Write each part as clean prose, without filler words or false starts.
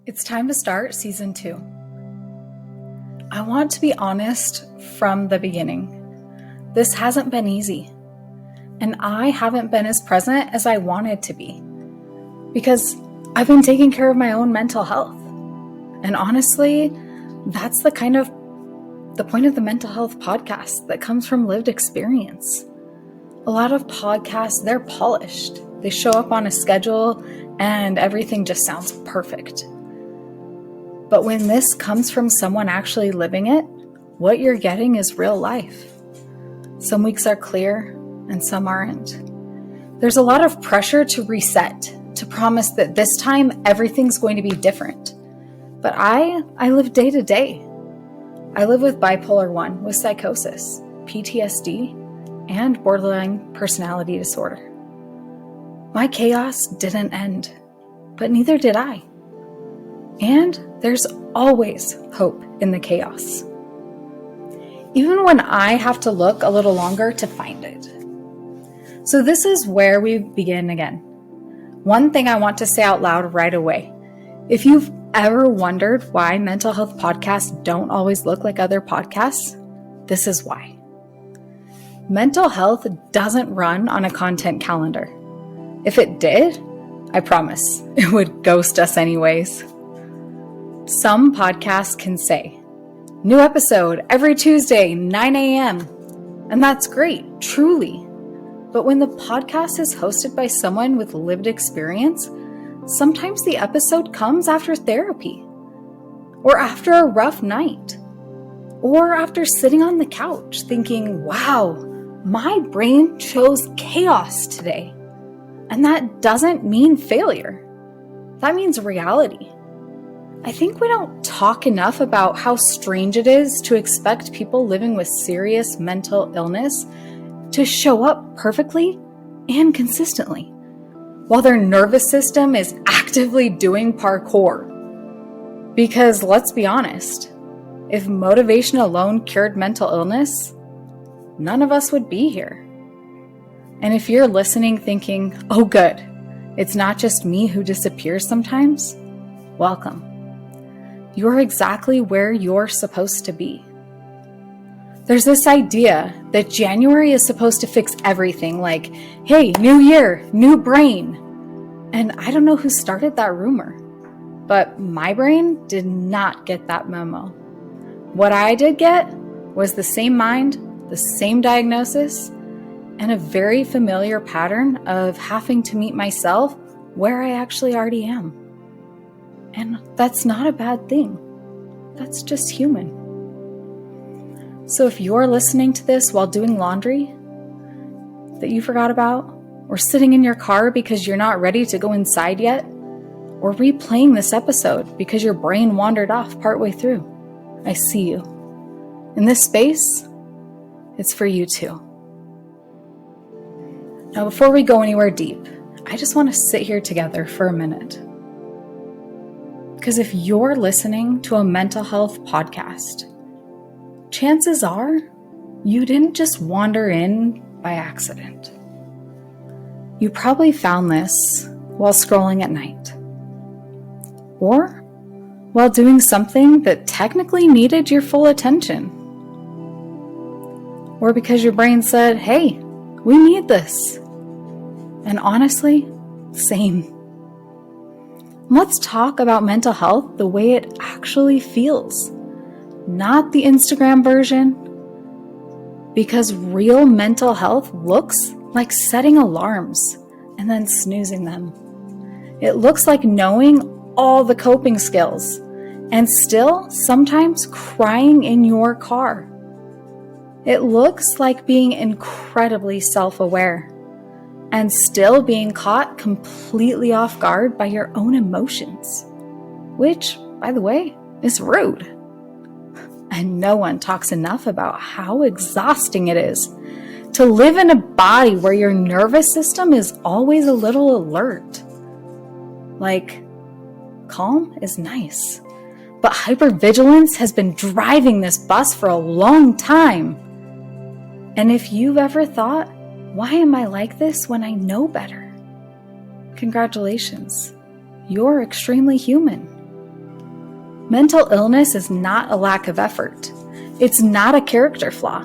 It's time to start season 2. I want to be honest from the beginning. This hasn't been easy, and I haven't been as present as I wanted to be because I've been taking care of my own mental health. And honestly, that's the point of the mental health podcast that comes from lived experience. A lot of podcasts, they're polished. They show up on a schedule and everything just sounds perfect. But when this comes from someone actually living it, what you're getting is real life. Some weeks are clear and some aren't. There's a lot of pressure to reset, to promise that this time everything's going to be different. But I live day to day. I live with bipolar 1, with psychosis, PTSD, and borderline personality disorder. My chaos didn't end, but neither did I. And there's always hope in the chaos, even when I have to look a little longer to find it. So this is where we begin again. One thing I want to say out loud right away. If you've ever wondered why mental health podcasts don't always look like other podcasts, this is why. Mental health doesn't run on a content calendar. If it did, I promise it would ghost us anyways. Some podcasts can say, new episode every Tuesday, 9 a.m. And that's great, truly. But when the podcast is hosted by someone with lived experience, sometimes the episode comes after therapy, or after a rough night, or after sitting on the couch thinking, wow, my brain chose chaos today. And that doesn't mean failure. That means reality. I think we don't talk enough about how strange it is to expect people living with serious mental illness to show up perfectly and consistently, while their nervous system is actively doing parkour. Because let's be honest, if motivation alone cured mental illness, none of us would be here. And if you're listening thinking, oh good, it's not just me who disappears sometimes, welcome. You're exactly where you're supposed to be. There's this idea that January is supposed to fix everything, like, hey, new year, new brain. And I don't know who started that rumor, but my brain did not get that memo. What I did get was the same mind, the same diagnosis, and a very familiar pattern of having to meet myself where I actually already am. And that's not a bad thing. That's just human. So if you're listening to this while doing laundry that you forgot about, or sitting in your car because you're not ready to go inside yet, or replaying this episode because your brain wandered off partway through, I see you. In this space, it's for you too. Now, before we go anywhere deep, I just want to sit here together for a minute. Because if you're listening to a mental health podcast, chances are you didn't just wander in by accident. You probably found this while scrolling at night, or while doing something that technically needed your full attention, or because your brain said, hey, we need this. And honestly, same. Let's talk about mental health the way it actually feels, not the Instagram version. Because real mental health looks like setting alarms and then snoozing them. It looks like knowing all the coping skills and still sometimes crying in your car. It looks like being incredibly self-aware and still being caught completely off guard by your own emotions, which, by the way, is rude. And no one talks enough about how exhausting it is to live in a body where your nervous system is always a little alert. Like, calm is nice, but hypervigilance has been driving this bus for a long time. And if you've ever thought, why am I like this when I know better? Congratulations, you're extremely human. Mental illness is not a lack of effort. It's not a character flaw.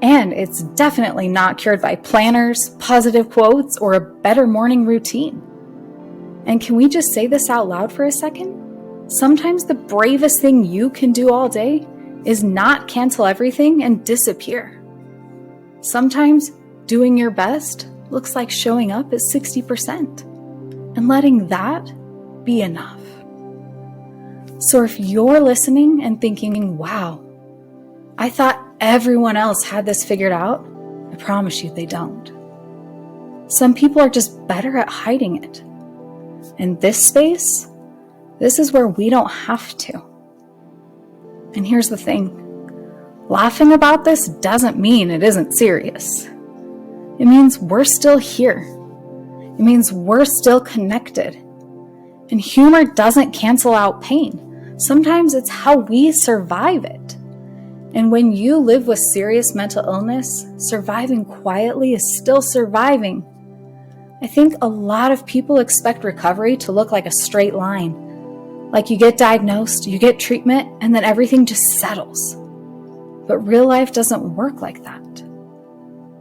And it's definitely not cured by planners, positive quotes, or a better morning routine. And can we just say this out loud for a second? Sometimes the bravest thing you can do all day is not cancel everything and disappear. Sometimes doing your best looks like showing up at 60% and letting that be enough. So if you're listening and thinking, wow, I thought everyone else had this figured out, I promise you they don't. Some people are just better at hiding it. In this space, this is where we don't have to. And here's the thing. Laughing about this doesn't mean it isn't serious. It means we're still here. It means we're still connected. And humor doesn't cancel out pain. Sometimes it's how we survive it. And when you live with serious mental illness, surviving quietly is still surviving. I think a lot of people expect recovery to look like a straight line. Like you get diagnosed, you get treatment, and then everything just settles. But real life doesn't work like that.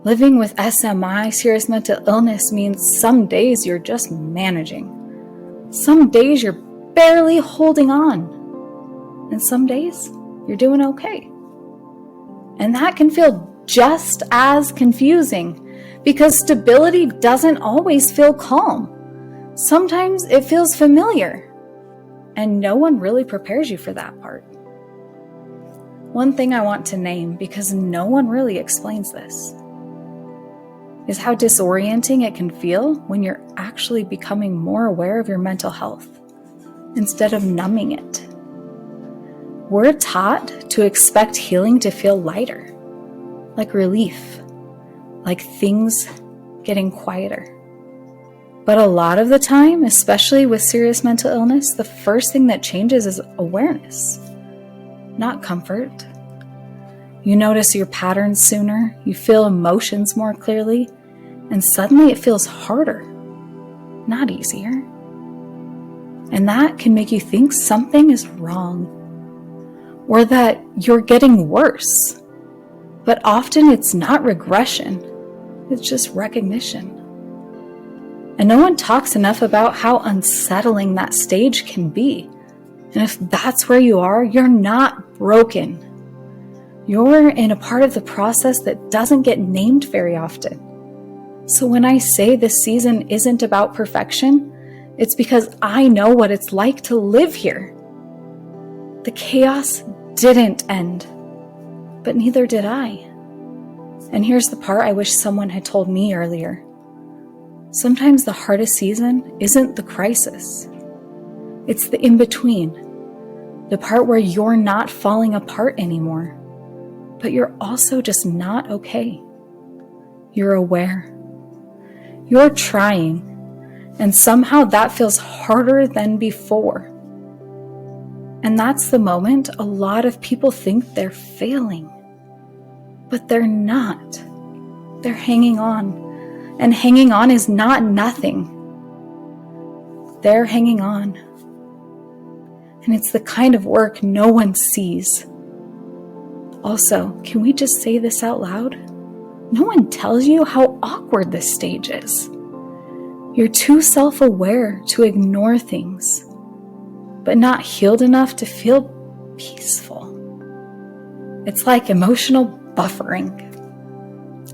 Living with SMI, serious mental illness, means some days you're just managing. Some days you're barely holding on. And some days you're doing okay. And that can feel just as confusing because stability doesn't always feel calm. Sometimes it feels familiar, and no one really prepares you for that part. One thing I want to name, because no one really explains this, is how disorienting it can feel when you're actually becoming more aware of your mental health instead of numbing it. We're taught to expect healing to feel lighter, like relief, like things getting quieter. But a lot of the time, especially with serious mental illness, the first thing that changes is awareness, not comfort. You notice your patterns sooner, you feel emotions more clearly, and suddenly it feels harder, not easier. And that can make you think something is wrong, or that you're getting worse. But often it's not regression, it's just recognition. And no one talks enough about how unsettling that stage can be. And if that's where you are, you're not broken. You're in a part of the process that doesn't get named very often. So when I say this season isn't about perfection, it's because I know what it's like to live here. The chaos didn't end, but neither did I. And here's the part I wish someone had told me earlier. Sometimes the hardest season isn't the crisis. It's the in-between, the part where you're not falling apart anymore, but you're also just not okay. You're aware. You're trying, and somehow that feels harder than before. And that's the moment a lot of people think they're failing. But they're not. They're hanging on. And hanging on is not nothing. They're hanging on. And it's the kind of work no one sees. Also, can we just say this out loud? No one tells you how awkward this stage is. You're too self-aware to ignore things, but not healed enough to feel peaceful. It's like emotional buffering.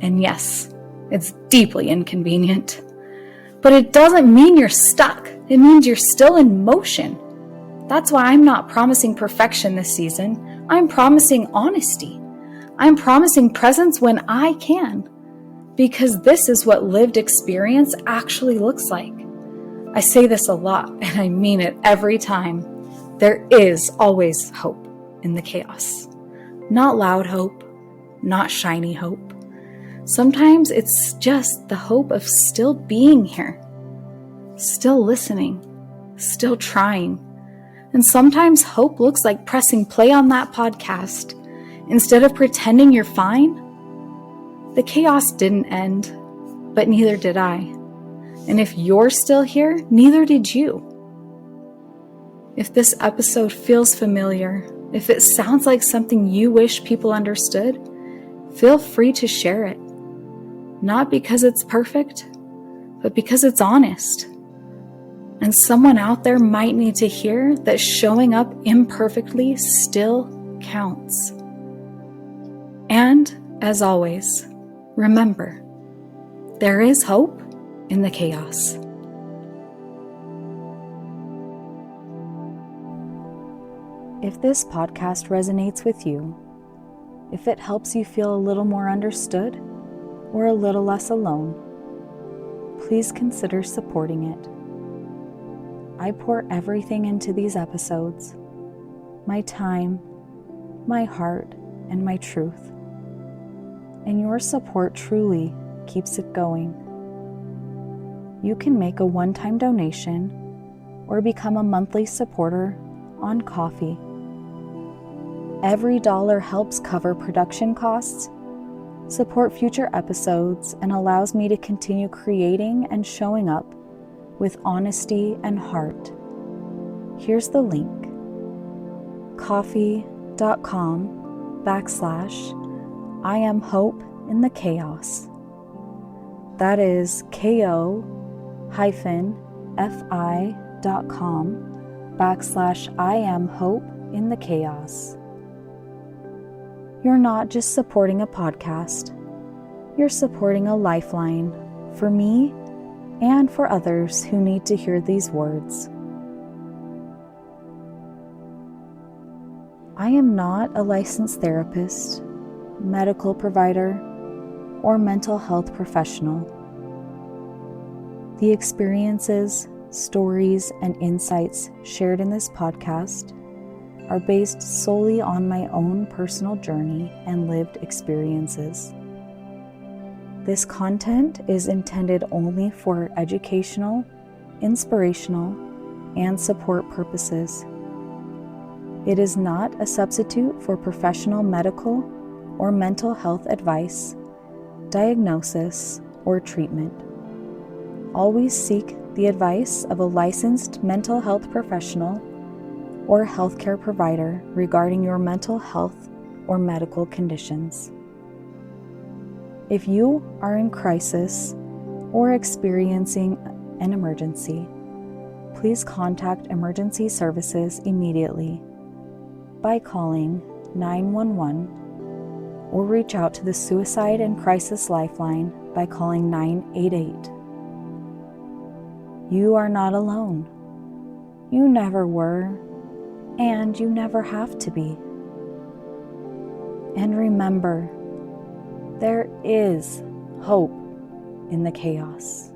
And yes, it's deeply inconvenient. But it doesn't mean you're stuck. It means you're still in motion. That's why I'm not promising perfection this season. I'm promising honesty. I'm promising presence when I can. Because this is what lived experience actually looks like. I say this a lot, and I mean it every time. There is always hope in the chaos. Not loud hope, not shiny hope. Sometimes it's just the hope of still being here, still listening, still trying. And sometimes hope looks like pressing play on that podcast. Instead of pretending you're fine, the chaos didn't end, but neither did I. And if you're still here, neither did you. If this episode feels familiar, if it sounds like something you wish people understood, feel free to share it. Not because it's perfect, but because it's honest. And someone out there might need to hear that showing up imperfectly still counts. And, as always, remember, there is hope in the chaos. If this podcast resonates with you, if it helps you feel a little more understood or a little less alone, please consider supporting it. I pour everything into these episodes, my time, my heart, and my truth. And your support truly keeps it going. You can make a one-time donation or become a monthly supporter on Ko-fi. Every dollar helps cover production costs, support future episodes, and allows me to continue creating and showing up with honesty and heart. Here's the link: ko-fi.com/I am hope in the chaos. That is ko-fi.com/I am hope in the chaos. You're not just supporting a podcast, you're supporting a lifeline for me and for others who need to hear these words. I am not a licensed therapist, medical provider, or mental health professional. The experiences, stories, and insights shared in this podcast are based solely on my own personal journey and lived experiences. This content is intended only for educational, inspirational, and support purposes. It is not a substitute for professional medical or mental health advice, diagnosis, or treatment. Always seek the advice of a licensed mental health professional or healthcare provider regarding your mental health or medical conditions. If you are in crisis or experiencing an emergency, please contact emergency services immediately by calling 911 or reach out to the Suicide and Crisis Lifeline by calling 988. You are not alone. You never were, and you never have to be. And remember, there is hope in the chaos.